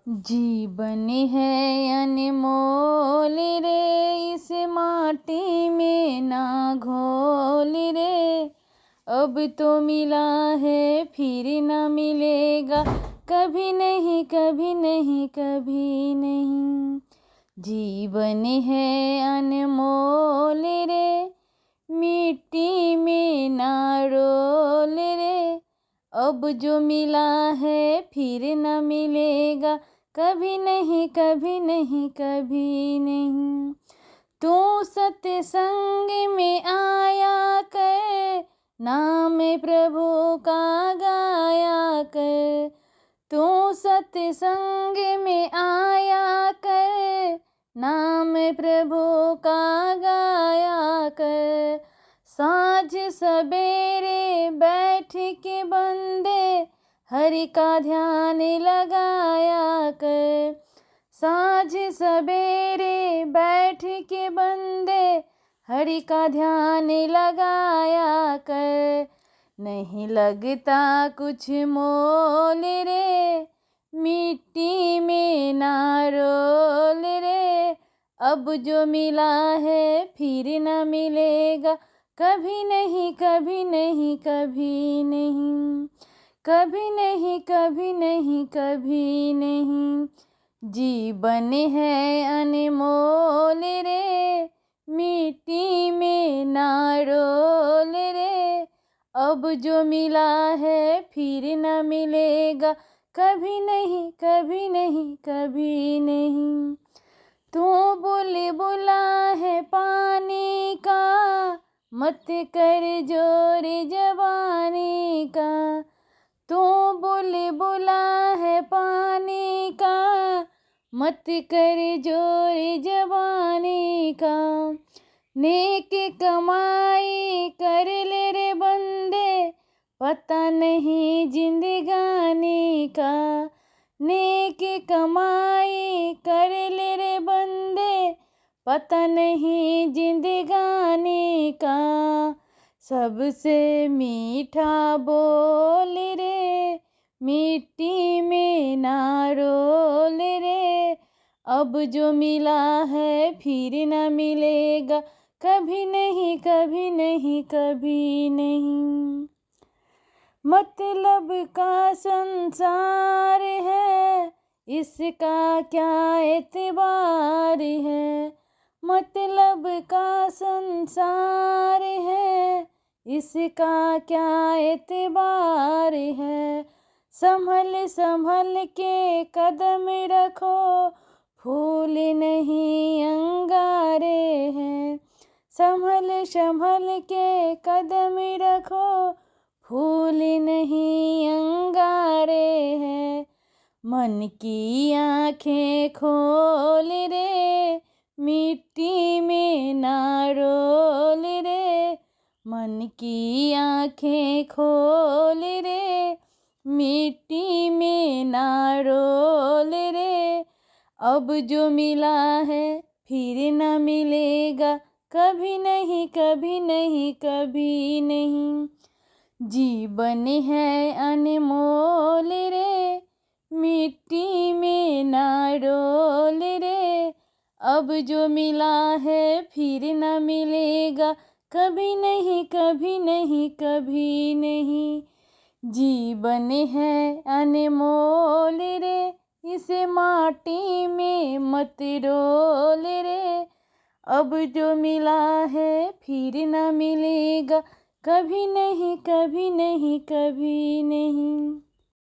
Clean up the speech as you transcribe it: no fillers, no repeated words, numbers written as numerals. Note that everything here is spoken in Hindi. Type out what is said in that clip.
जीवन है अनमोल रे, इस माटी में ना घोल रे। अब तो मिला है फिर ना मिलेगा, कभी नहीं कभी नहीं कभी नहीं। जीवन है अनमोल रे, मिट्टी में ना रोल रे। अब जो मिला है फिर न मिलेगा, कभी नहीं कभी नहीं कभी नहीं। तू सत्संग में आया कर, नाम प्रभु का गाया कर। तू सत्संग में आया कर, नाम प्रभु का गाया कर। साँझ सवेरे बैठ के बंदे हरि का ध्यान लगाया कर। साँझ सवेरे बैठ के बंदे हरि का ध्यान लगाया कर। नहीं लगता कुछ मोल रे, मिट्टी में ना रोल रे। अब जो मिला है फिर न मिलेगा, कभी नहीं कभी नहीं कभी नहीं। कभी नहीं कभी नहीं कभी नहीं। जीवन है अनमोल रे, मिट्टी में ना रोल रे। अब जो मिला है फिर न मिलेगा, कभी नहीं कभी नहीं कभी नहीं। तू बुलबुला है पानी का, मत कर जोर जवानी का। तू बुलबुला है पानी का, मत कर जोर जवानी का। नेक कमाई कर ले रे बंदे, पता नहीं जिंदगानी का। नेक कमाई कर ले रे बंदे, पता नहीं जिंदगानी का। सबसे मीठा बोल रे, मिट्टी में ना रोल रे। अब जो मिला है फिर न मिलेगा, कभी नहीं कभी नहीं कभी नहीं। मतलब का संसार है, इसका क्या एतबार है। मतलब का संसार है, इसका क्या एतबार है। संभल संभल के कदम रखो, फूल नहीं अंगारे हैं। संभल संभल के कदम रखो, फूल नहीं अंगारे हैं। मन की आँखें खोल रे, मिट्टी में ना रोल रे। मन की आँखें खोल रे, मिट्टी में ना रोल रे। अब जो मिला है फिर न मिलेगा, कभी नहीं कभी नहीं कभी नहीं। जीवन है अनमोल रे, मिट्टी में ना रोल रे। अब जो मिला है फिर न मिलेगा, कभी नहीं कभी नहीं कभी नहीं। जीवन है अनमोल रे, इसे माटी में मत रोल रे। अब जो मिला है फिर न मिलेगा, कभी नहीं कभी नहीं कभी नहीं।